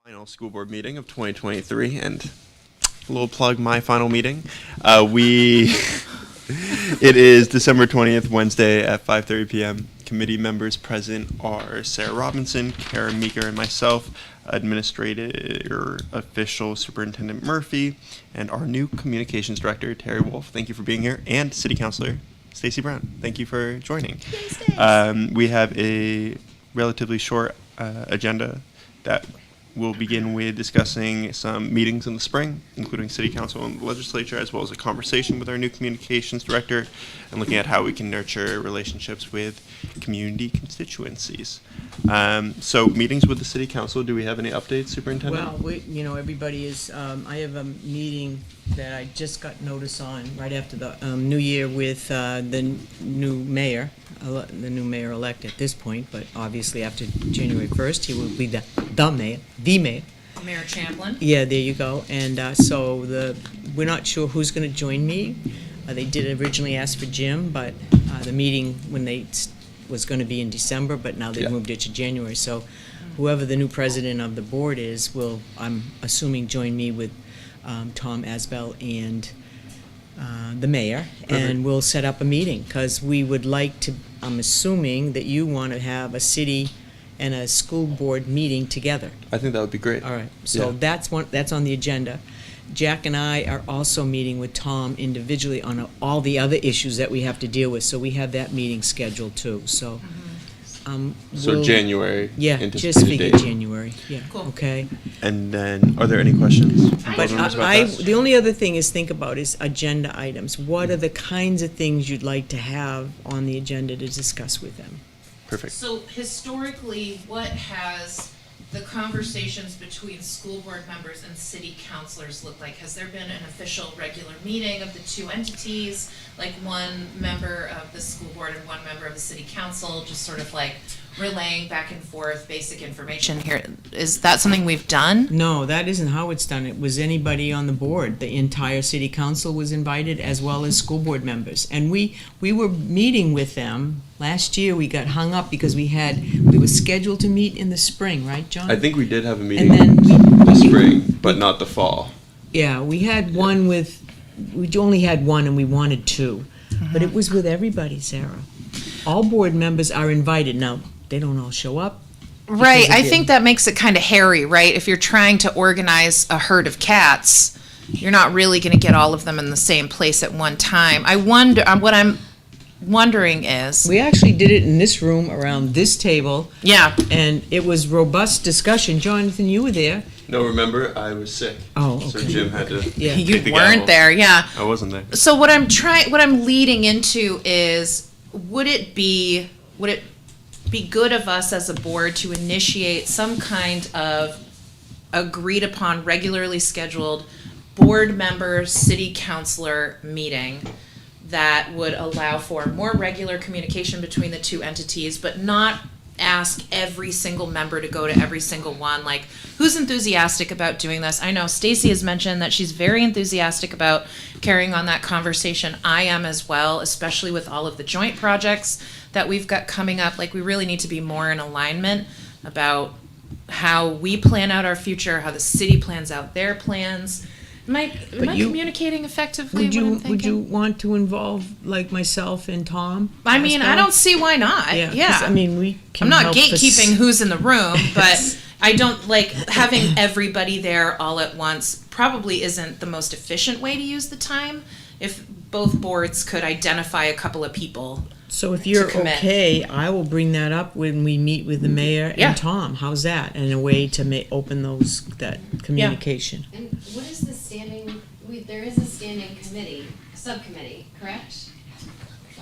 Final school board meeting of 2023, and a little plug, my final meeting. It is December 20th, Wednesday at 5:30 p.m. Committee members present are Sarah Robinson, Karen Meeker, and myself, Administrator Official Superintendent Murphy, and our new Communications Director, Terry Wolf. Thank you for being here, and City Councilor Stacy Brown. Thank you for joining. We have a relatively short agenda that we'll begin with discussing some meetings in the spring, including City Council and the Legislature, as well as a conversation with our new Communications Director, and looking at how we can nurture relationships with community constituencies. So meetings with the City Council, do we have any updates, Superintendent? Well, everybody is, I have a meeting that I just got notice on right after the New Year with the new mayor elect at this point, but obviously after January 1st, he will be the mayor. Mayor Champlin. Yeah, there you go. And so we're not sure who's going to join me. They did originally ask for Jim, but the meeting was going to be in December, but now they've moved it to January. So whoever the new president of the board is will, I'm assuming, join me with Tom Asbell and the mayor, and we'll set up a meeting, because we would like to, I'm assuming that you want to have a city and a school board meeting together. I think that would be great. All right, so that's on the agenda. Jack and I are also meeting with Tom individually on all the other issues that we have to deal with, so we have that meeting scheduled too. So, January. Yeah, anticipated just figure date. January. Yeah. Cool. Okay. And then, are there any questions? from But board members about that? the only other thing is think about is agenda items. What are the kinds of things you'd like to have on the agenda to discuss with them? Perfect. So historically, what has the conversations between school board members and city councilors looked like? Has there been an official regular meeting of the two entities, like one member of the school board and one member of the city council, just sort of like relaying back and forth basic information here? Is that something we've done? No, that isn't how it's done. It was anybody on the board. The entire city council was invited, as well as school board members. And we were meeting with them. Last year, we got hung up because we were scheduled to meet in the spring, right, John? I think we did have a meeting And then this spring, but not the fall. Yeah, we had one we only had one, and we wanted two. But it was with everybody, Sarah. All board members are invited. Now, they don't all show up. Right, I think that makes it kind of hairy, right? If you're trying to organize a herd of cats, you're not really going to get all of them in the same place at one time. I wonder, what I'm wondering is... We actually did it in this room around this table. Yeah. And it was robust discussion. Jonathan, you were there. No, remember, I was sick. Oh, okay. So Jim had to Yeah. take You the weren't gavel. there, yeah. I wasn't there. So what I'm leading into is, would it be good of us as a board to initiate some kind of agreed upon, regularly scheduled board member, city councilor meeting that would allow for more regular communication between the two entities, but not ask every single member to go to every single one? Like, who's enthusiastic about doing this? I know Stacy has mentioned that she's very enthusiastic about carrying on that conversation. I am as well, especially with all of the joint projects that we've got coming up. Like, we really need to be more in alignment about how we plan out our future, how the city plans out their plans. Am I communicating effectively? Would you want to involve, like, myself and Tom? I mean, I don't see why not. Yeah. 'Cause, I mean, we can I'm not help gatekeeping who's in the room, but I don't like having everybody there all at once. Probably isn't the most efficient way to use the time. If both boards could identify a couple of people. So if you're okay, I will bring that up when we meet with the mayor Yeah. and Tom. How's that? And a way to open that communication. And what is the standing, there is a standing subcommittee, correct?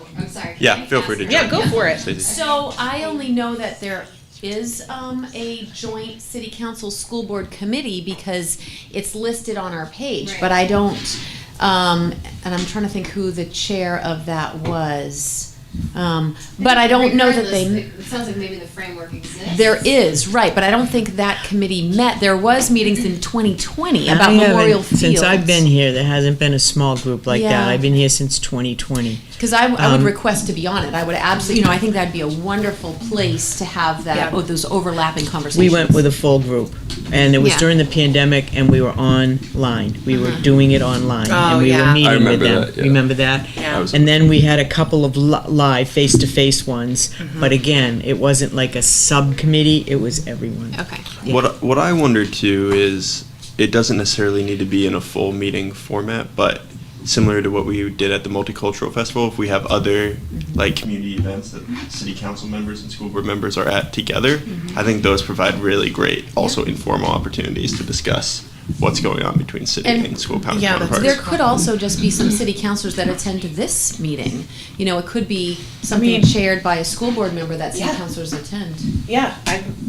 Oh, I'm sorry. Yeah, feel free to Yeah, go for it. Stacey. So I only know that there is a joint city council school board committee because it's listed on our page, Right. but I don't, and I'm trying to think who the chair of that was. But I don't know that they. It sounds like maybe the framework exists. There is, right, but I don't think that committee met. There was meetings in 2020 about I haven't- Memorial Field. Since I've been here, there hasn't been a small group like that. Yeah. I've been here since 2020. Because I would request to be on it. I would absolutely, I think that'd be a wonderful place to have that, Yeah. those overlapping conversations. We went with a full group, and it was Yeah. during the pandemic, and we were online. We were doing it online, Oh, and we yeah. were I meeting with remember them. that, yeah. Remember that? Yeah. I was- And then we had a couple of live, face-to-face ones, but again, it wasn't like a subcommittee, it was everyone. Okay. Yeah. What I wonder too is it doesn't necessarily need to be in a full meeting format, but similar to what we did at the Multicultural Festival, if we have other like community events that city council members and school board members are at together, I think those provide really great, also informal opportunities to discuss what's going on between city and school Yeah, that's- counterparts. There could also just be some city councilors that attend to this meeting. It could be something chaired by a school board member that city Yeah. councilors attend. Yeah,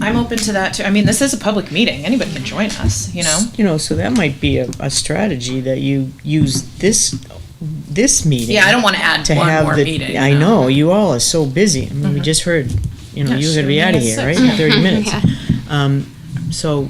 I'm open to that too. I mean, this is a public meeting. Anybody can join us, So that might be a strategy that you use this meeting. Yeah, I don't want to add to one have more the, meeting. I know, you all are so busy. I mean, we just heard, Yeah, you're sure, gonna be out of yeah, here, right, six. in 30 minutes. Yeah. So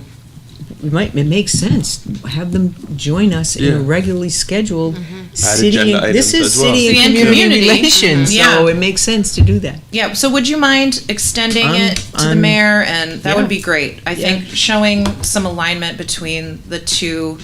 it makes sense, have them join us in a Yeah. regularly scheduled Add city, agenda this items is as well. city City and and community community. relations, Yeah. so it makes sense to do that. Yeah, so would you mind extending it to the mayor? And that yeah. would be great. I think Yeah. showing some alignment between the two,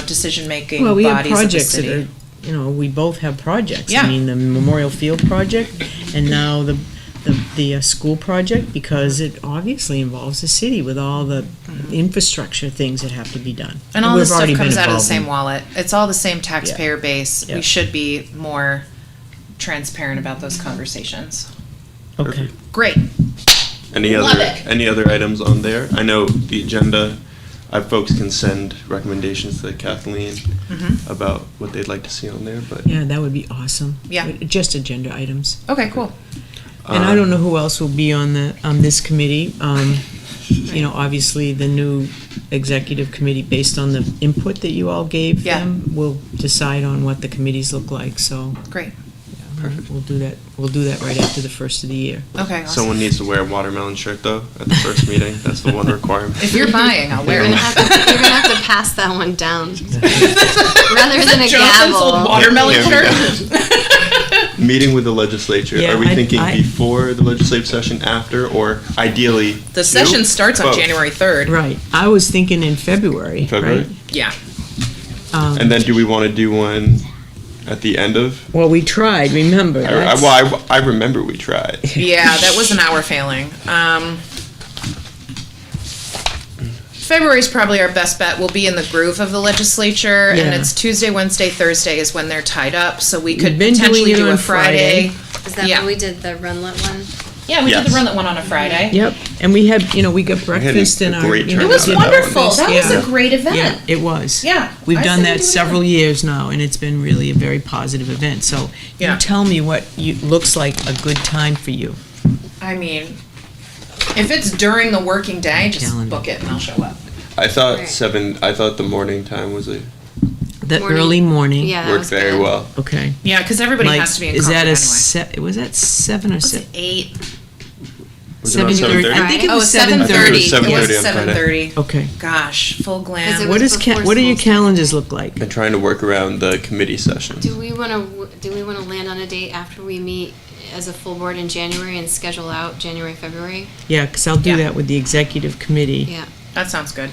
decision-making Well, we have bodies of the projects that city. are, we both have projects. Yeah. I mean, the Memorial Field project, and now the school project, because it obviously involves the city with all the infrastructure things that have to be done. And all we've this stuff already been comes out of the involved same in. wallet. It's all the same taxpayer base. Yeah. We should be more transparent about those conversations. Okay. Great. Any Love other it. any other items on there? I know the agenda. Folks can send recommendations to Kathleen about what they'd like to see on there, but Yeah, that would be awesome. Yeah. Just agenda items. Okay, cool. And I don't know who else will be on this committee. Obviously, the new executive committee, based on the input that you all gave Yeah. them, will decide on what the committees look like, so Great. we'll do that. We'll do that right after the first of the year. Okay, awesome. someone needs to wear a watermelon shirt though at the first meeting. That's the one requirement. If you're buying, I'll wear You're it. gonna have to pass that one down. Rather than a Johnson's old gavel. watermelon Yeah, shirt. Meeting with the legislature. Yeah, Are we I- thinking I- before the legislative session, after, or ideally? The two? session starts on Both. January 3rd. Right. I was thinking in February, February? right? Yeah. And then do we want to do one at the end of? Well, we tried, remember. that's- I remember we tried. Yeah, that was an hour failing. February's probably our best bet. We'll be in the groove of the legislature, and Yeah. it's Tuesday, Wednesday, Thursday is when they're tied up, so we could We've been doing potentially it do a on Friday. Is that Yeah. when we did the Runlet one? Yeah, we did Yes. the run that one on a Friday. Yep, and we had, we got breakfast a and our. great It was Yeah. wonderful. That was Yeah. a great event. Yeah, it was. Yeah, We've I done say we that do it several again. years now, and it's been really a very positive event. So Yeah. you tell me what looks like a good time for you. I mean, if it's during the working day, just Calendar. book it and I'll show up. I thought Right. I thought the morning time was The Morning. early morning. Yeah, that worked was very good. well. Okay. Yeah, because everybody Like, has to be in is Concord that anyway. was that 7 or Was 7? it 8? Was it on 7:30? 7:30? I think it Oh, was it's 7:30. 7:30. It 7:30 was on Friday. 7:30. Okay. Gosh, full glam. Is it- What was is before what do your school started. calendars look like? And trying to work around the committee sessions. Do we wanna land on a date after we meet as a full board in January and schedule out January, February? Yeah, because I'll do Yeah. that with the executive committee. Yeah. That sounds good.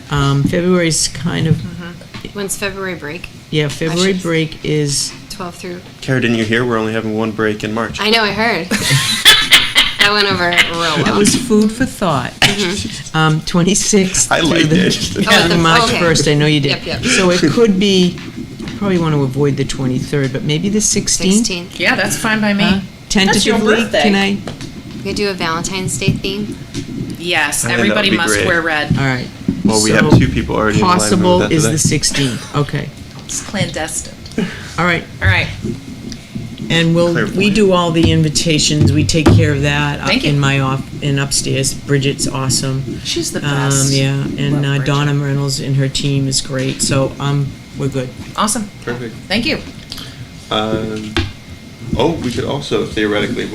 February's kind of, When's February break? yeah, February should- break is, 12 through. Kara, didn't you hear? We're only having one break in March. I know, I heard. That went over real well. that was food for thought. 26th I to liked the- it. to Oh, March okay. 1st, I know you did. Yep, yep. So it could be, probably want to avoid the 23rd, but maybe the 16th? 16th. Yeah, that's fine by me. Huh? Tentatively, birthday. can I? We could do a Valentine's Day theme. Yes, I think that everybody would be must great. wear red. All right. Well, we So have 2 people already in line with Possible that is today. the 16th, okay. It's clandestine. All right, All right. and we Clairvoyant. do all the invitations, we take care of that up Thank you. in my in upstairs. Bridget's awesome. She's the best. Yeah, and Love Bridget. Donna Reynolds and her team is great, so we're good. Awesome. Perfect. Thank you. We could also theoretically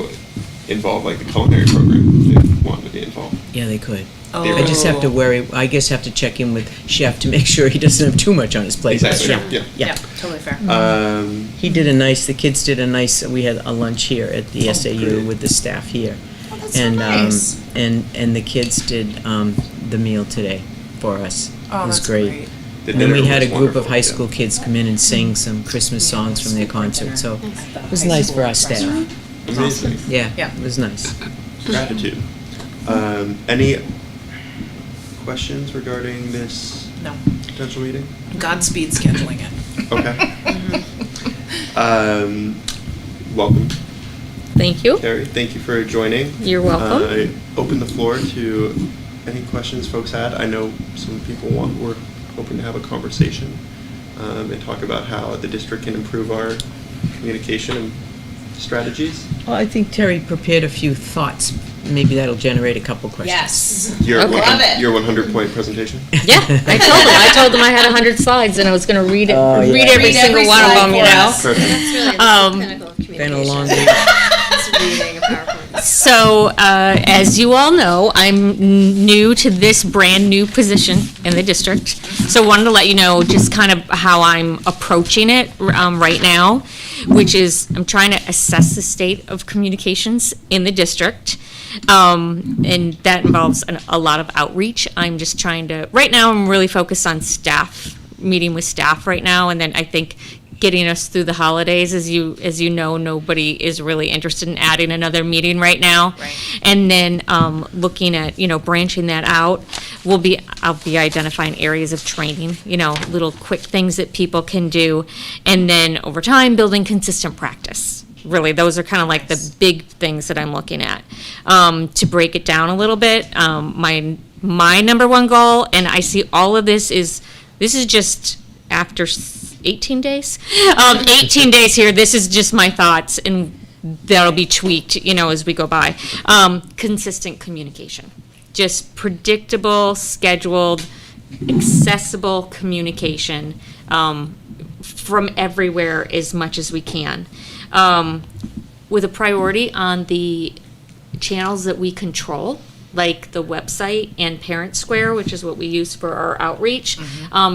involve like the culinary program too. want to be involved. Yeah, they could. Oh. I just have to worry, I guess have to check in with Chef to make sure he doesn't have too much on his plate. Exactly. Yeah. Yeah. Totally fair. He did the kids did a nice, we had a lunch here at the SAU great. with the staff here. Oh, that's so And, nice. and the kids did, the meal today for us. Oh, It was that's great. great. The And then we dinner had a was group of wonderful, high yeah. school kids come in and sing some Christmas songs from their concert, so it was nice for our staff. Amazing. Yeah, Yeah. it was nice. Gratitude. Any questions regarding this No. potential meeting? Godspeed scheduling it. Okay. Welcome, Thank you. Carrie. Thank you for joining. You're welcome. I open the floor to any questions folks had. I know some people were hoping to have a conversation and talk about how the district can improve our communication and strategies. Well, I think Terry prepared a few thoughts. Maybe that'll generate a couple questions. Yes. Your Okay. Love it. Your 100-point presentation. Yeah, I told them I had 100 slides and I was going to read it, Oh, yeah. read every Read single every one of slide them, you for know. us. Perfect. That's really Um, the pinnacle of communication. Been a long week. It's reading a PowerPoint. So, as you all know, I'm new to this brand new position in the district. So wanted to let you know just kind of how I'm approaching it right now, which is I'm trying to assess the state of communications in the district. And that involves a lot of outreach. I'm just trying to, right now I'm really focused on staff, meeting with staff right now. And then I think getting us through the holidays, as you know, nobody is really interested in adding another meeting right now. Right. And then looking at, branching that out, I'll be identifying areas of training, little quick things that people can do. And then over time, building consistent practice. Really, those are kind of like the big things that I'm looking at. To break it down a little bit, my number one goal, and I see all of this is just after 18 days. 18 days here, this is just my thoughts, and that'll be tweaked, as we go by. Consistent communication. Just predictable, scheduled, accessible communication from everywhere as much as we can. With a priority on the channels that we control, like the website and Parent Square, which is what we use for our outreach,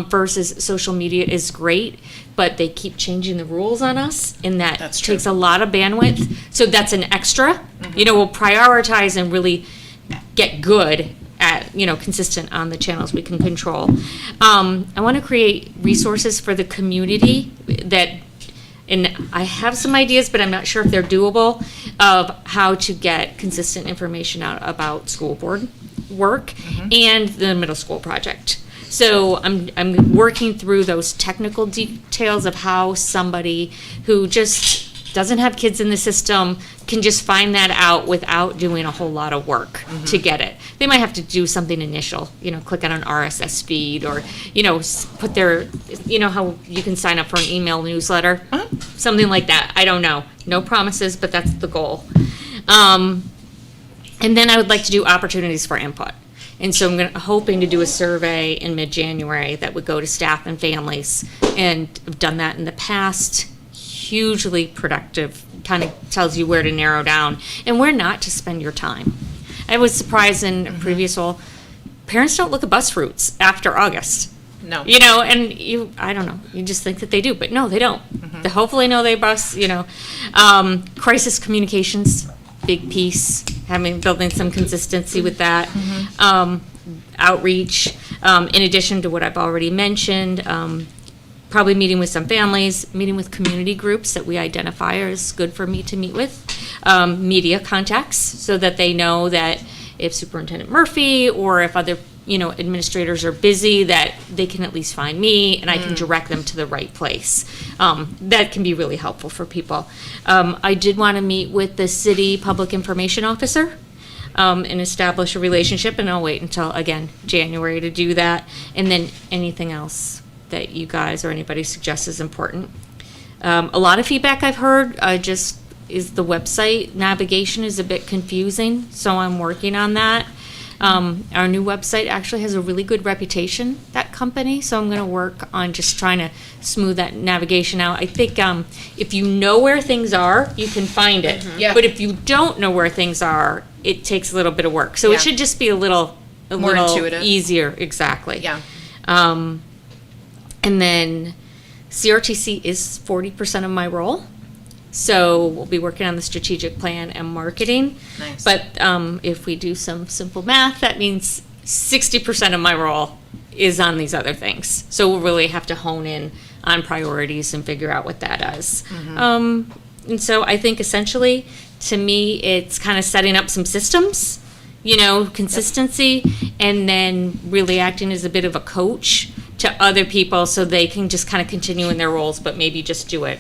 versus social media is great, but they keep changing the rules on us, and that That's true. takes a lot of bandwidth. So that's an extra. We'll prioritize and really get good at, consistent on the channels we can control. I want to create resources for the community and I have some ideas, but I'm not sure if they're doable, of how to get consistent information out about school board work and the middle school project. So I'm working through those technical details of how somebody who just doesn't have kids in the system can just find that out without doing a whole lot of work to get it. They might have to do something initial, click on an RSS feed or, put their, how you can sign up for an email newsletter, something like that. I don't know. No promises, but that's the goal. And then I would like to do opportunities for input. And so I'm hoping to do a survey in mid-January that would go to staff and families. And I've done that in the past. Hugely productive, kind of tells you where to narrow down and where not to spend your time. I was surprised in a previous role, parents don't look at bus routes after August. No. And I don't know, you just think that they do, but no, they don't. They hopefully know they bus, crisis communications, big piece, building some consistency with that. Outreach, in addition to what I've already mentioned, probably meeting with some families, meeting with community groups that we identify as good for me to meet with, media contacts so that they know that if Superintendent Murphy or if other administrators are busy, that they can at least find me and I can direct them to the right place. That can be really helpful for people. I did want to meet with the city public information officer and establish a relationship, and I'll wait until, again, January to do that, and then anything else that you guys or anybody suggests is important. A lot of feedback I've heard just is the website navigation is a bit confusing, so I'm working on that. Our new website actually has a really good reputation, that company, so I'm going to work on just trying to smooth that navigation out. I think if you know where things are, you can find it. Yeah. But if you don't know where things are, it takes a little bit of work. So Yeah. it should just be a little More intuitive. easier. Exactly. Yeah. And then CRTC is 40% of my role. So we'll be working on the strategic plan and marketing. Nice. But if we do some simple math, that means 60% of my role is on these other things. So we'll really have to hone in on priorities and figure out what that is. And so I think essentially, to me, it's kind of setting up some systems, consistency, and then really acting as a bit of a coach to other people so they can just kind of continue in their roles, but maybe just do it,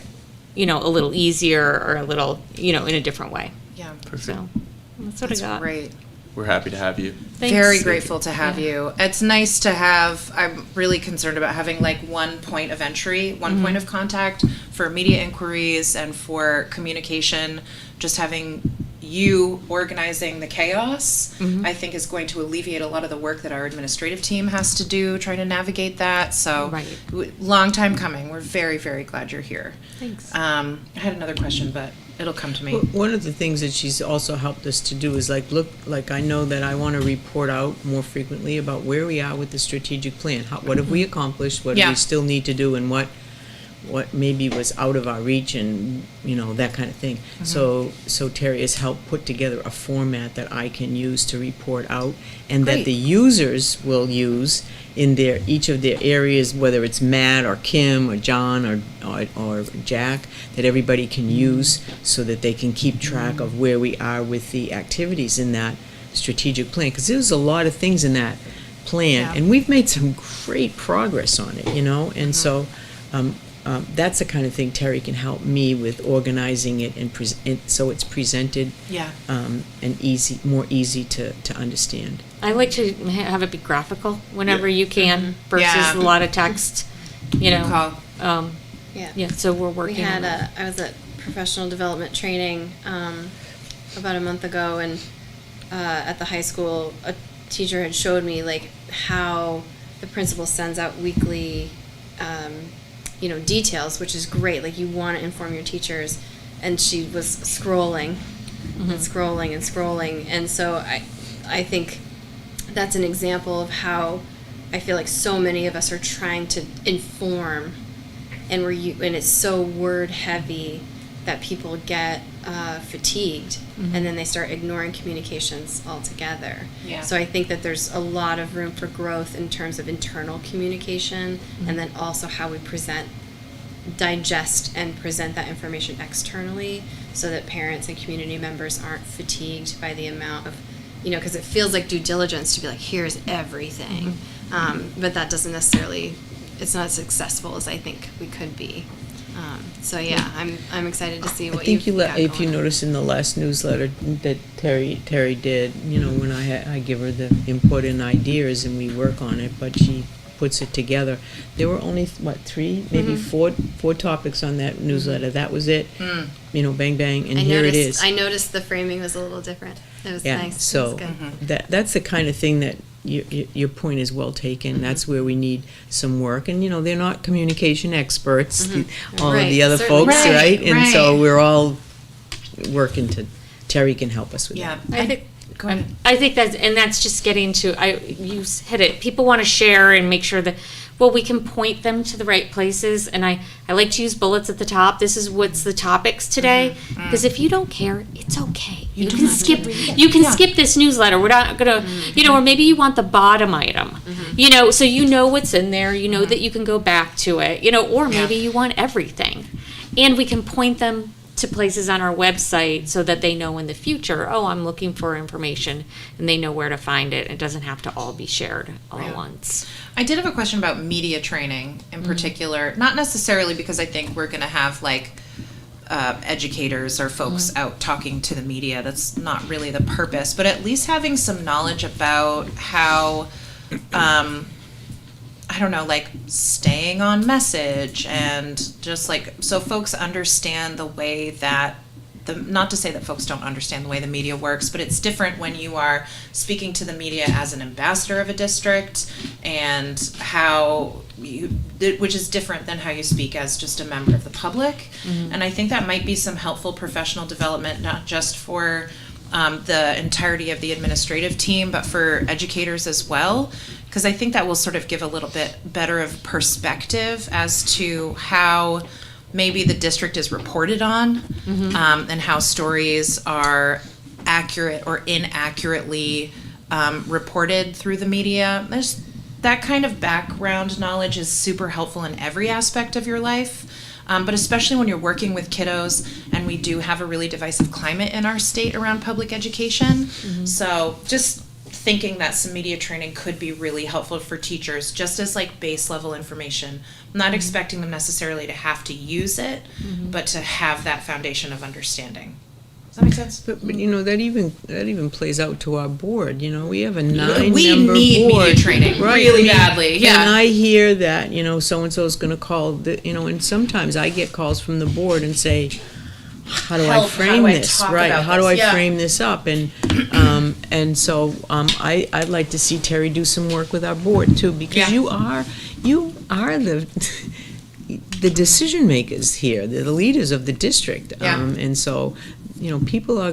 a little easier or a little, in a different way. Yeah. Perfect. So that's what That's I got. great. We're happy to have you. Thanks. Very grateful to have Yeah. you. It's nice to have, I'm really concerned about having like one point of entry, one point of contact for media inquiries and for communication. Just having you organizing the chaos, I think is going to alleviate a lot of the work that our administrative team has to do, trying to navigate that. So, Right. Long time coming. We're very, very glad you're here. Thanks. I had another question, but it'll come to me. Well, one of the things that she's also helped us to do is I know that I want to report out more frequently about where we are with the strategic plan. What have we accomplished? What do Yeah. we still need to do? And what maybe was out of our reach, and that kind of thing. So Terry has helped put together a format that I can use to report out, and that Great. the users will use in each of their areas, whether it's Matt or Kim or John or Jack, that everybody can use so that they can keep track of where we are with the activities in that strategic plan. Because there's a lot of things in that plan, Yeah. and we've made some great progress on it, and so that's the kind of thing Terry can help me with, organizing it and so it's presented Yeah. and more easy to understand. I like to have it be graphical whenever you can versus Yeah. a lot of text, Good call. Yeah, so we're We working on had that. I was at professional development training about a month ago, and at the high school, a teacher had showed me like how the principal sends out weekly, details, which is great. Like, you want to inform your teachers, and she was scrolling and scrolling and scrolling, and so I think that's an example of how I feel like so many of us are trying to inform, and and it's so word heavy that people get fatigued, and then they start ignoring communications altogether. Yeah. So I think that there's a lot of room for growth in terms of internal communication, and then also how we digest and present that information externally, so that parents and community members aren't fatigued by the amount of, because it feels like due diligence to be like, here's everything. But that doesn't necessarily, it's not as successful as I think we could be. So yeah, I'm excited to see I what think you've got if you going on. notice in the last newsletter that Terry did, when I give her the input and ideas and we work on it, but she puts it together. There were only three, maybe four topics on that newsletter. That was it. Bang bang, and here it is. I noticed the framing was a little different. It was nice. So it was good. that's the kind of thing that your point is well taken. That's where we need some work, and they're not communication experts, all of Right, the other certainly. folks, Right, right? And so right. we're all working to. Terry can help us with Yeah. that. I think Go ahead. I think that's just getting to, you hit it. People want to share and make sure that, we can point them to the right places. And I like to use bullets at the top. This is what's the topics today. Because if you don't care, it's okay. You can skip. You can skip this newsletter. We're not gonna, or maybe you want the bottom item. So what's in there. You know that you can go back to it. Or maybe you want everything, and we can point them to places on our website so that they know in the future, I'm looking for information, and they know where to find it. It doesn't have to all be shared all at once. I did have a question about media training in particular, not necessarily because I think we're going to have educators or folks out talking to the media. That's not really the purpose, but at least having some knowledge about how, staying on message, and just so folks understand the way that not to say that folks don't understand the way the media works, but it's different when you are speaking to the media as an ambassador of a district, and which is different than how you speak as just a member of the public. And I think that might be some helpful professional development, not just for the entirety of the administrative team, but for educators as well, because I think that will sort of give a little bit better of perspective as to how maybe the district is reported on, and how stories are accurate or inaccurately reported through the media. There's that kind of background knowledge is super helpful in every aspect of your life. But especially when you're working with kiddos, and we do have a really divisive climate in our state around public education. So just thinking that some media training could be really helpful for teachers, just as like base level information. I'm not expecting them necessarily to have to use it, but to have that foundation of understanding. Does that make sense? But you know, that even plays out to our board. You know, we have a 9-member We need board. media training Right, really badly. Yeah. And I hear that, you know, so-and-so is going to call, and sometimes I get calls from the board and say, how do I Help, frame how do I this? talk Right, about how do this? I Yeah. frame this up? And so I'd like to see Terry do some work with our board too, because you are the decision makers here, the leaders of the district. Yeah. And so, you know, people are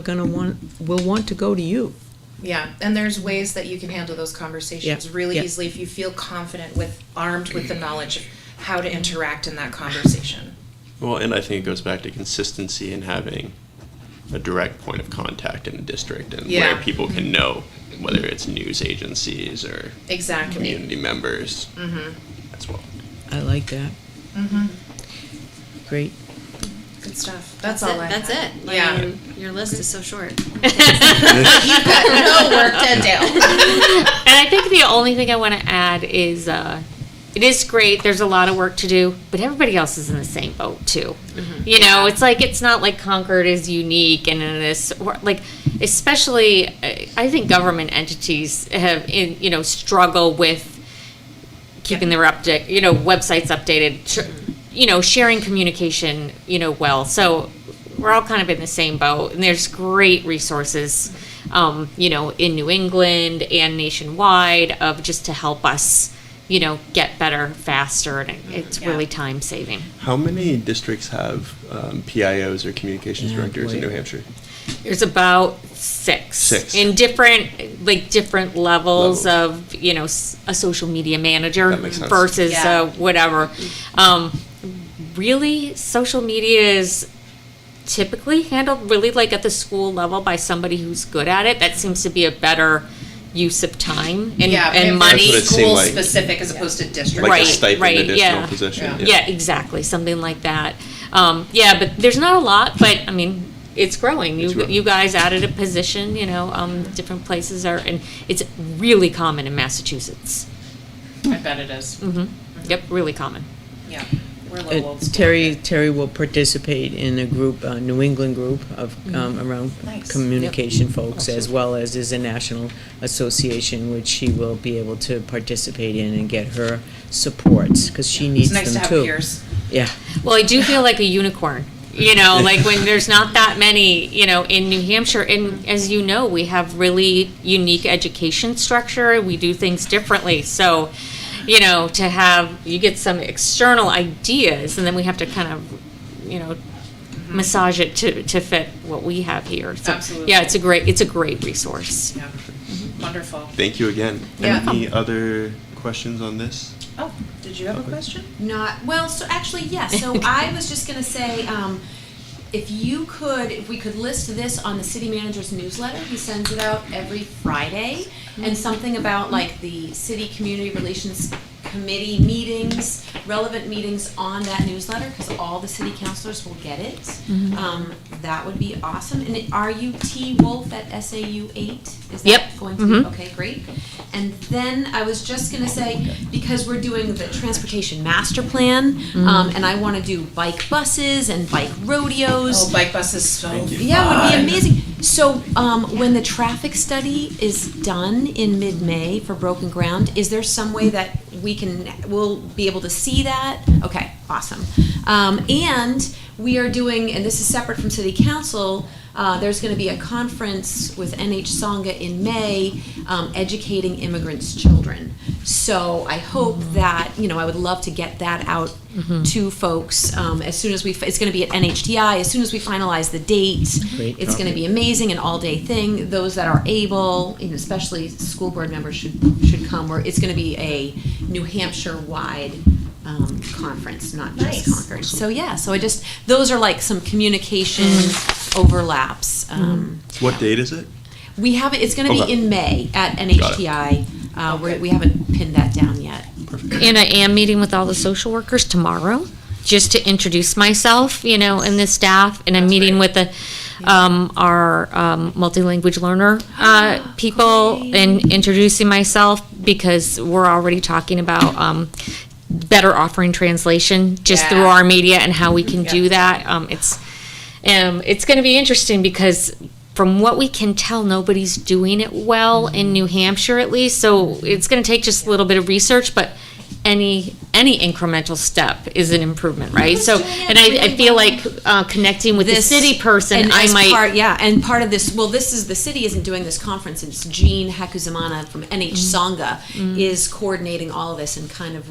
will want to go to you. Yeah, and there's ways that you can handle those conversations really Yeah. easily if you feel confident armed with the knowledge of how to interact in that conversation. Well, and I think it goes back to consistency and having a direct point of contact in the district and Yeah. where people can know, whether it's news agencies or Exactly. community members as well. I like that. Great. Good stuff. That's all I That's had. it. Like, Yeah. your list is so short. You've got no work to do. And I think the only thing I want to add is it is great. There's a lot of work to do, but everybody else is in the same boat too. You know, it's like it's not like Concord is unique and in this like, especially I think government entities have struggle with keeping their websites updated. Sharing communication, well. So we're all kind of in the same boat, and there's great resources, in New England and nationwide of just to help us, get better faster, and it's really time saving. How many districts have PIOs or communications directors in New Hampshire? There's about six in different levels of, a social media manager That makes sense. versus Yeah. whatever. Really, social media is typically handled really like at the school level by somebody who's good at it. That seems to be a better use of time and money. That's what it seemed School like. specific as opposed to district. Like a Right, stipend right, additional yeah. position. Yeah, exactly, something like that. But there's not a lot, but I mean, it's growing. It's growing. You guys added a position, different places are, and it's really common in Massachusetts. I bet it is. Yep, really common. Yeah. We're a little old school. Terry will participate in a group, New England group of around Nice. communication folks, as well as there's a national association which she will be able to participate in and get her supports, because she needs It's nice to them have too. peers. Yeah. Well, I do feel like a unicorn, like when there's not that many, in New Hampshire. And as you know, we have really unique education structure. We do things differently. So, to have, you get some external ideas, and then we have to kind of, massage it to fit what we have here. So, Absolutely. yeah, it's a great resource. Yeah. Wonderful. Thank you again. Yeah. Any other questions on this? Oh, did you have a question? Not, well, so actually, yes. So I was just gonna say, if we could list this on the city manager's newsletter, he sends it out every Friday, and something about like the city community relations committee meetings, relevant meetings on that newsletter, because all the city councilors will get it. That would be awesome. And are you T Wolf at SAU8? Is that Yep. going to be, okay, great. And then I was just gonna say, because we're doing the transportation master plan, and I wanna do bike buses and bike rodeos. Oh, bike bus is so fun. Yeah, it would be amazing. So, when the traffic study is done in mid-May for Broken Ground, is there some way that we'll be able to see that? Okay, awesome. And we are doing, and this is separate from City Council, there's gonna be a conference with NH Sangha in May, educating immigrants' children. So I hope that, I would love to get that out to folks as soon as it's going to be at NHTI, as soon as we finalize the date. Great It's going to be amazing, an all-day thing. Those that are able, especially school board members should come, or it's going to be a New Hampshire-wide conference, not just Nice. Concord. So those are like some communication overlaps. What date is it? We have it. It's going to be Okay. in May at NHTI. We haven't pinned that down yet. And I am meeting with all the social workers tomorrow, just to introduce myself, and the staff, and I'm meeting with our multi-language learner people and introducing myself, because we're already talking about better offering translation just through Yeah. our media and how we can do that. It's going to be interesting because from what we can tell, nobody's doing it well in New Hampshire, at least. So it's going to take just a little bit of research, but any incremental step is an improvement, right? So, and I feel like connecting with the city person, and I as might. and part of this, the city isn't doing this conference, it's Jean Hakuzamana from NH Sangha is coordinating all of this and kind of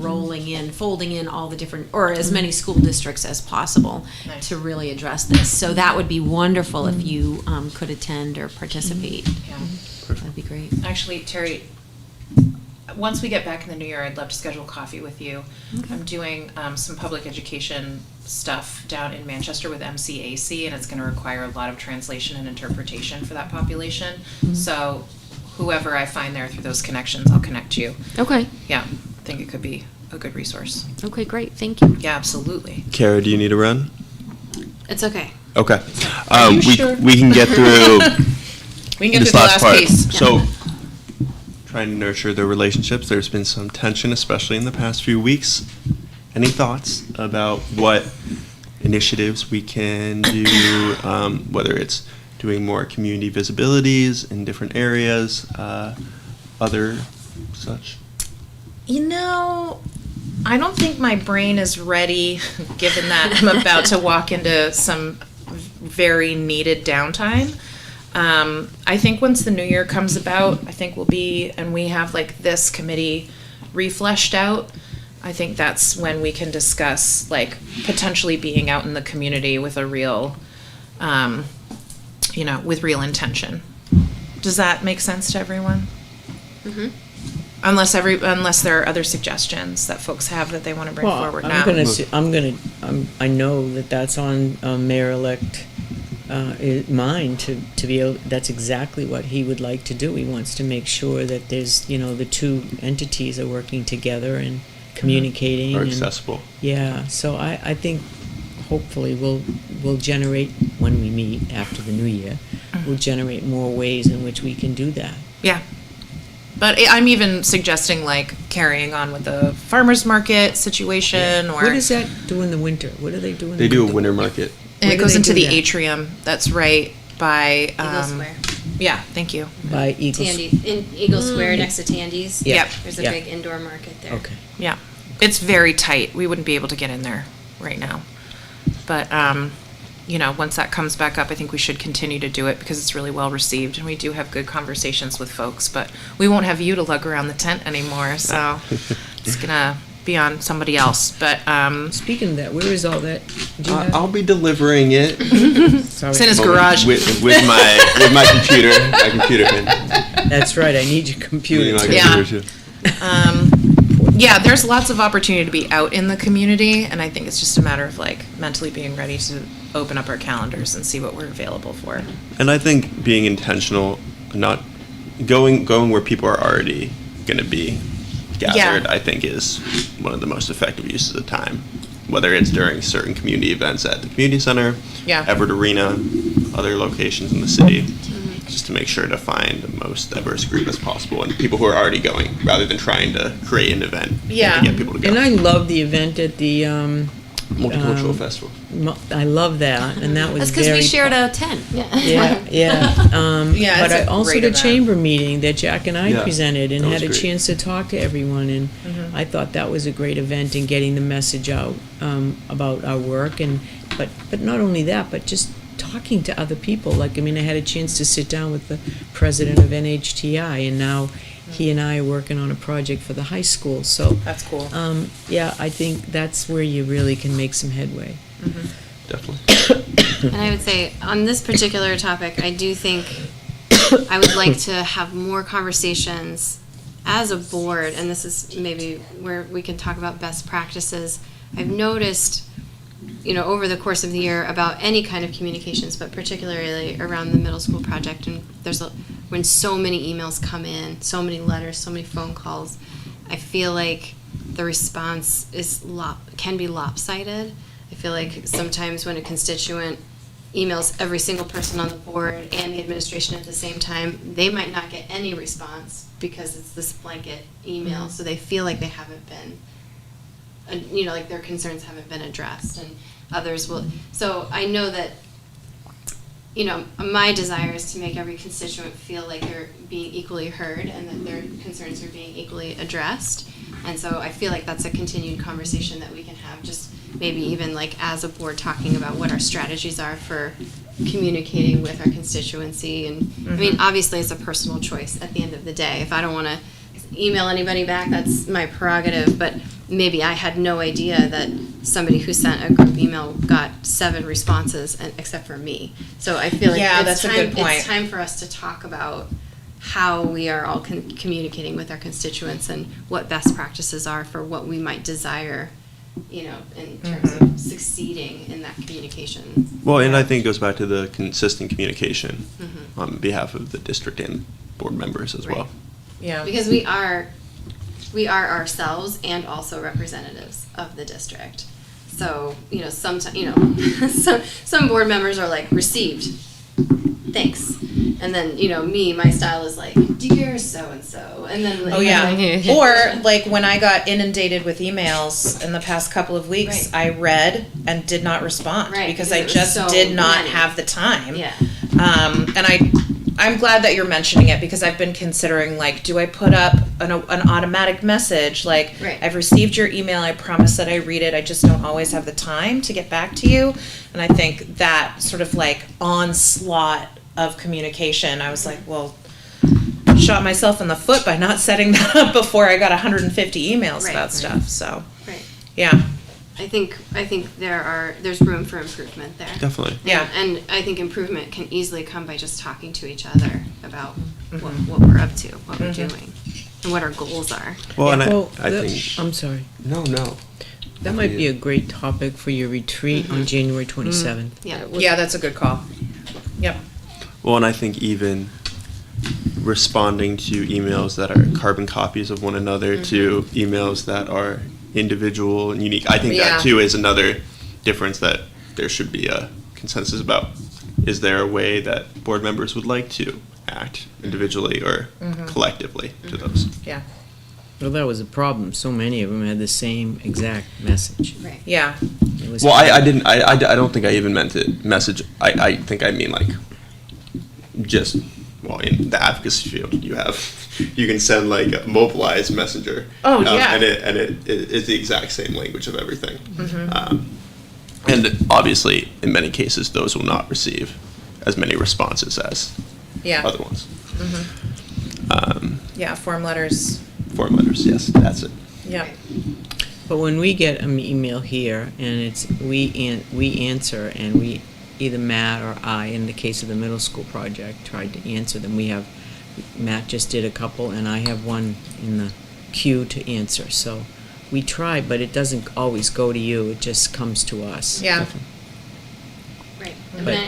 folding in all the different, or as many school districts as possible to really address this. So that would be wonderful if you could attend or participate. Yeah. That'd be great. Actually, Terry, once we get back in the new year, I'd love to schedule coffee with you. I'm doing some public education stuff down in Manchester with MCAC, and it's going to require a lot of translation and interpretation for that population. So whoever I find there through those connections, I'll connect you. Okay. Yeah, I think it could be a good resource. Okay, great. Thank you. Yeah, absolutely. Kara, do you need a run? It's okay. Okay. you sure? We can get through We can get this through the last last part. piece. So, trying to nurture the relationships. There's been some tension, especially in the past few weeks. Any thoughts about what initiatives we can do, whether it's doing more community visibilities in different areas, other such? I don't think my brain is ready, given that I'm about to walk into some very needed downtime. I think once the new year comes about, I think we have like this committee refleshed out. I think that's when we can discuss like potentially being out in the community with a real, with real intention. Does that make sense to everyone? Mm-hmm. Unless there are other suggestions that folks have that they want to bring forward now. I know that's on Mayor-elect mind to be able, that's exactly what he would like to do. He wants to make sure that there's, the two entities are working together and communicating. Or and- accessible. Yeah, so I think hopefully we'll generate, when we meet after the new year, we'll generate more ways in which we can do that. Yeah. But I'm even suggesting like carrying on with the farmer's market situation or. What does that do in the winter? What do they do in the They do a winter? winter market. And Where it do goes they into do the that? atrium that's right by. Eagle Square. Yeah, thank you. By Eagles? Tandy, in Eagle Square next to Tandy's. Yeah. Yep. There's a Yeah. big indoor market there. Okay. Yeah. It's very tight. We wouldn't be able to get in there right now. But, once that comes back up, I think we should continue to do it because it's really well received and we do have good conversations with folks. But we won't have you to lug around the tent anymore, so it's gonna be on somebody else. But Speaking of that, where is all that? Do you have? I'll be delivering it Sorry. it's in his garage. with my computer, pin. That's right, I need your computer. My too. Yeah. computer, too. Yeah, there's lots of opportunity to be out in the community, and I think it's just a matter of like mentally being ready to open up our calendars and see what we're available for. And I think being intentional, not going where people are already going to be gathered, Yeah. I think is one of the most effective uses of time. Whether it's during certain community events at the community center, Yeah. Everett Arena, other locations in the city, just to make sure to find the most diverse group as possible and people who are already going, rather than trying to create an event Yeah. to get people to go. And I love the event at the, Multicultural festival. I love that, and that was That's because very. we shared a tent. Yeah, yeah. Yeah, But it's a also great the event. chamber meeting that Jack and I Yeah, presented and that was had a great. chance to talk to everyone, and I thought that was a great event in getting the message out about our work, and but not only that, but just talking to other people. Like, I mean, I had a chance to sit down with the president of NHTI, and now he and I are working on a project for the high school, so. That's cool. Yeah, I think that's where you really can make some headway. Definitely. And I would say on this particular topic, I do think I would like to have more conversations as a board, and this is maybe where we can talk about best practices. I've noticed, over the course of the year about any kind of communications, but particularly around the middle school project, and when so many emails come in, so many letters, so many phone calls, I feel like the response can be lopsided. I feel like sometimes when a constituent emails every single person on the board and the administration at the same time, they might not get any response because it's this blanket email, so they feel like they haven't been, like their concerns haven't been addressed, and others will. So I know that, my desire is to make every constituent feel like they're being equally heard and that their concerns are being equally addressed. And so I feel like that's a continued conversation that we can have, just maybe even like as a board, talking about what our strategies are for communicating with our constituency. And I mean, obviously it's a personal choice at the end of the day. If I don't want to email anybody back, that's my prerogative, but maybe I had no idea that somebody who sent a group email got 7 responses, except for me. So I feel like that's a good point. It's time for us to talk about how we are all communicating with our constituents and what best practices are for what we might desire, in terms of succeeding in that communication. Well, and I think it goes back to the consistent communication on behalf of the district and board members as well. Yeah. Because we are ourselves and also representatives of the district. So, sometimes, some board members are like, received, thanks. And then, my style is like, dear so-and-so. And then, Oh, yeah. Or, like, when I got inundated with emails in the past couple of weeks, Right. I read and did not respond. Right, Because because I it was just so did not many. have the time. Yeah. And I'm glad that you're mentioning it, because I've been considering, like, do I put up an automatic message? Like, Right. I've received your email, I promise that I read it, I just don't always have the time to get back to you. And I think that sort of, like, onslaught of communication, I was like, well, shot myself in the foot by not setting that up before I got 150 emails Right. about stuff, so, Right. yeah. I think there's room for improvement there. Definitely. Yeah. And I think improvement can easily come by just talking to each other about what we're up to, what we're doing, and what our goals are. Well, and Well, I think I'm sorry. no. That might be a great topic for your retreat on January 27th. Yeah. Yeah, that's a good call. Yep. Well, and I think even responding to emails that are carbon copies of one another to emails that are individual and unique. I think Yeah. that too is another difference that there should be a consensus about. Is there a way that board members would like to act individually or collectively to those? Yeah. Well, that was a problem. So many of them had the same exact message. Right. Yeah. It was Well, I didn't. I don't think I even meant it message. I think I mean like just in the advocacy field you can send like a mobilized messenger. Oh, yeah. And it is the exact same language of everything. And obviously, in many cases, those will not receive as many responses as Yeah. other ones. Yeah, form letters. Form letters, yes, that's it. Yeah. But when we get an email here and it's we answer and we either Matt or I, in the case of the middle school project, tried to answer them. Matt just did a couple and I have one in the queue to answer. So we try, but it doesn't always go to you. It just comes to us. Yeah. Right. But-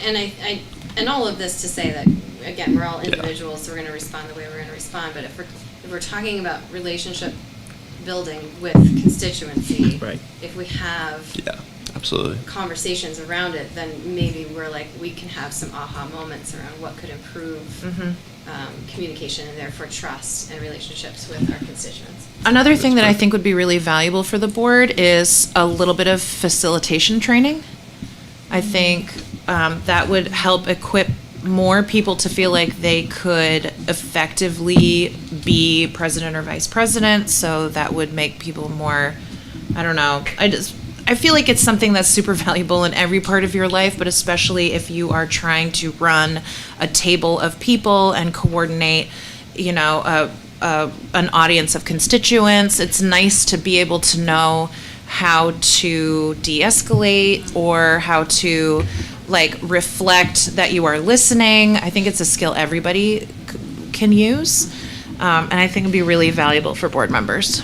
And all of this to say that, again, we're all individuals, so we're going to respond the way we're going to respond. But if we're talking about relationship building with constituency, Right. if we have Yeah, absolutely. conversations around it, then maybe we can have some aha moments around what could improve communication and therefore trust and relationships with our constituents. Another thing that I think would be really valuable for the board is a little bit of facilitation training. I think that would help equip more people to feel like they could effectively be president or vice president. So that would make people more, I don't know, I feel like it's something that's super valuable in every part of your life, but especially if you are trying to run a table of people and coordinate, an audience of constituents. It's nice to be able to know how to de-escalate or how to like reflect that you are listening. I think it's a skill everybody can use, and I think it'd be really valuable for board members.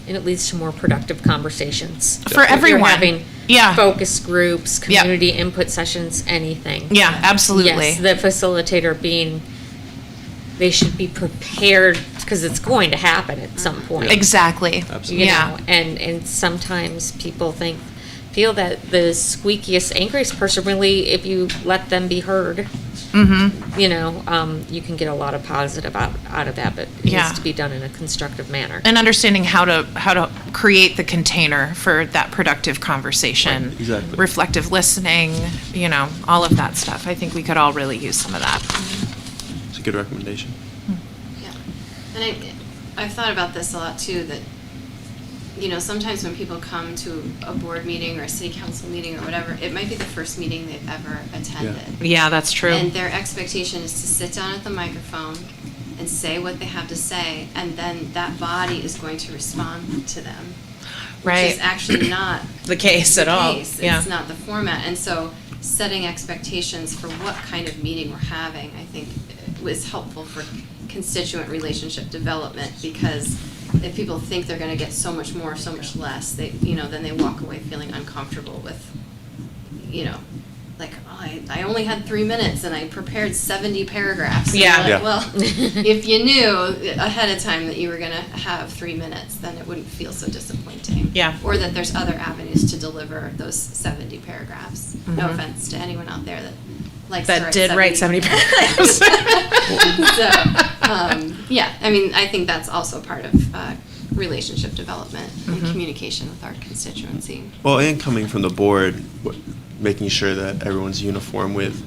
And it leads to more productive conversations. For If everyone. You're having Yeah. focus groups, community input sessions, anything. Yeah, absolutely. Yes, the facilitator being, they should be prepared because it's going to happen at some point. Exactly. Absolutely. You Yeah. know, and sometimes people feel that the squeakiest, angriest person really, if you let them be heard, you know, you can get a lot of positive out of that, but it Yeah. needs to be done in a constructive manner. And understanding how to create the container for that productive conversation. Right, exactly. Reflective listening, you know, all of that stuff. I think we could all really use some of that. It's a good recommendation. Yeah. And I've thought about this a lot too, that, you know, sometimes when people come to a board meeting or a city council meeting or whatever, it might be the first meeting they've ever attended. Yeah, that's true. And their expectation is to sit down at the microphone and say what they have to say, and then that body is going to respond to them. Which Right. is actually not The case at all. case. Yeah. It's not the format. And so setting expectations for what kind of meeting we're having, I think, was helpful for constituent relationship development, because if people think they're gonna get so much more, so much less, they, you know, then they walk away feeling uncomfortable with, you know, like, oh, I only had 3 minutes and I prepared 70 paragraphs. And Yeah. you're Yeah. like, well, if you knew ahead of time that you were gonna have 3 minutes, then it wouldn't feel so disappointing. Yeah. Or that there's other avenues to deliver those 70 paragraphs. No offense to anyone out there that likes to That write did write 70 paragraphs. paragraphs. So, yeah, I mean, I think that's also part of relationship development and communication with our constituency. Well, and coming from the board, making sure that everyone's uniform with,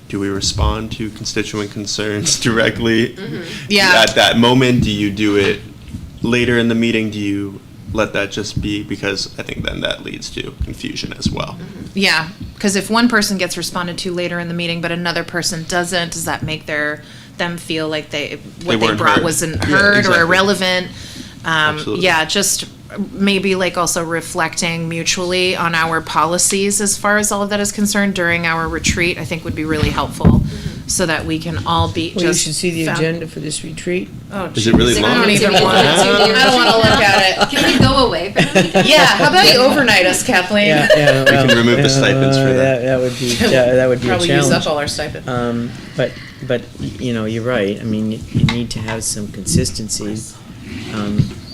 do we respond to constituent concerns directly Yeah. at that moment? Do you do it later in the meeting? Do you let that just be? Because I think then that leads to confusion as well. Yeah, because if one person gets responded to later in the meeting, but another person doesn't, does that make them feel like what they weren't brought heard. wasn't Yeah, heard exactly. or irrelevant? Absolutely. Yeah, just maybe like also reflecting mutually on our policies as far as all of that is concerned during our retreat, I think would be really helpful, so that we can all be Well, you just. should see the found- agenda for this retreat. Oh, Is it really geez, long? I don't even To be want. honest with you. I don't want to look at it. Can we go away for the weekend? Yeah, how about you overnight us, Kathleen? Yeah, We can remove the stipends for that. That would be that would be Probably a use up challenge. all our stipend. But you know, you're right. I mean, you need to have some consistency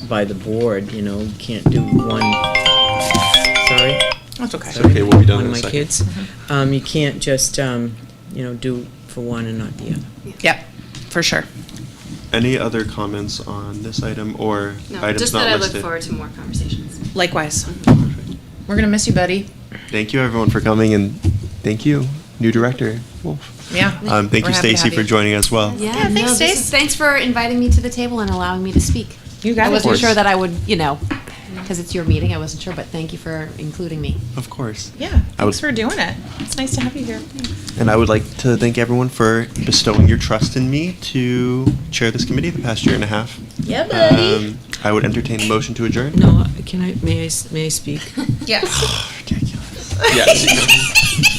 by the board. You know, you can't do one. Sorry. That's okay. It's okay, we'll be done One in of a my second. kids. You can't just do for one and not the other. Yep, for sure. Any other comments on this item or No, items just not that I listed? look forward to more conversations. Likewise. Perfect. We're gonna miss you, buddy. Thank you, everyone, for coming, and thank you, new director, Wolf. Yeah. Thank We're you, happy to Stacy, have for you. joining as well. Yeah, thanks, no, Stace. thanks for inviting me to the table and allowing me to speak. You got I it. wasn't course. sure that I would, because it's your meeting, I wasn't sure, but thank you for including me. Of course. Yeah, I would- thanks for doing it. It's nice to have you here. And I would like to thank everyone for bestowing your trust in me to chair this committee the past year and a half. Yeah, buddy. I would entertain a motion to adjourn. No, may I speak? Yes. Ridiculous. Yes, you can.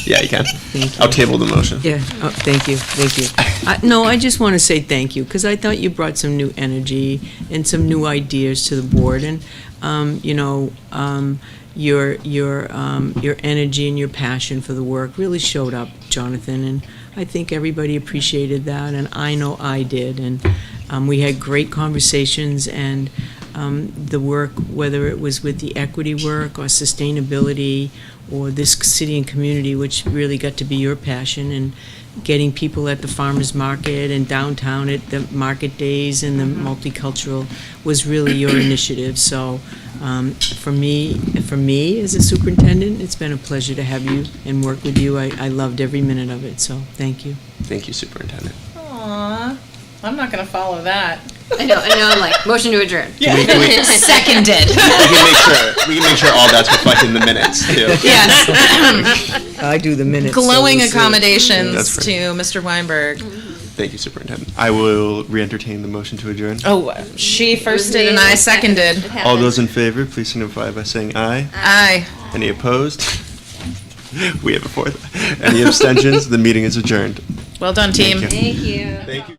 Yeah, you can. Thank you. I'll table the motion. Yeah, thank you. No, I just want to say thank you, because I thought you brought some new energy and some new ideas to the board, and, your energy and your passion for the work really showed up, Jonathan, and I think everybody appreciated that, and I know I did, and we had great conversations, and the work, whether it was with the equity work or sustainability or this city and community, which really got to be your passion, and getting people at the farmers market and downtown at the market days and the multicultural was really your initiative. So for me as a superintendent, it's been a pleasure to have you and work with you. I loved every minute of it, so thank you. Thank you, Superintendent. Aw, I'm not gonna follow that. I know, I'm like, motion to adjourn. Can we Seconded. we can make sure all that's reflected in the minutes, too. Yes. I do the minutes. so Glowing we'll see. accommodations That's to great. Mr. Weinberg. Thank you, Superintendent. I will re-entertain the motion to adjourn. Oh, she first me did and that I seconded. It All happened. those in favor, please signify by saying aye. Aye. Any opposed? We have a fourth. Any abstentions? The meeting is adjourned. Well done, team. Thank you. Thank you. Thank you.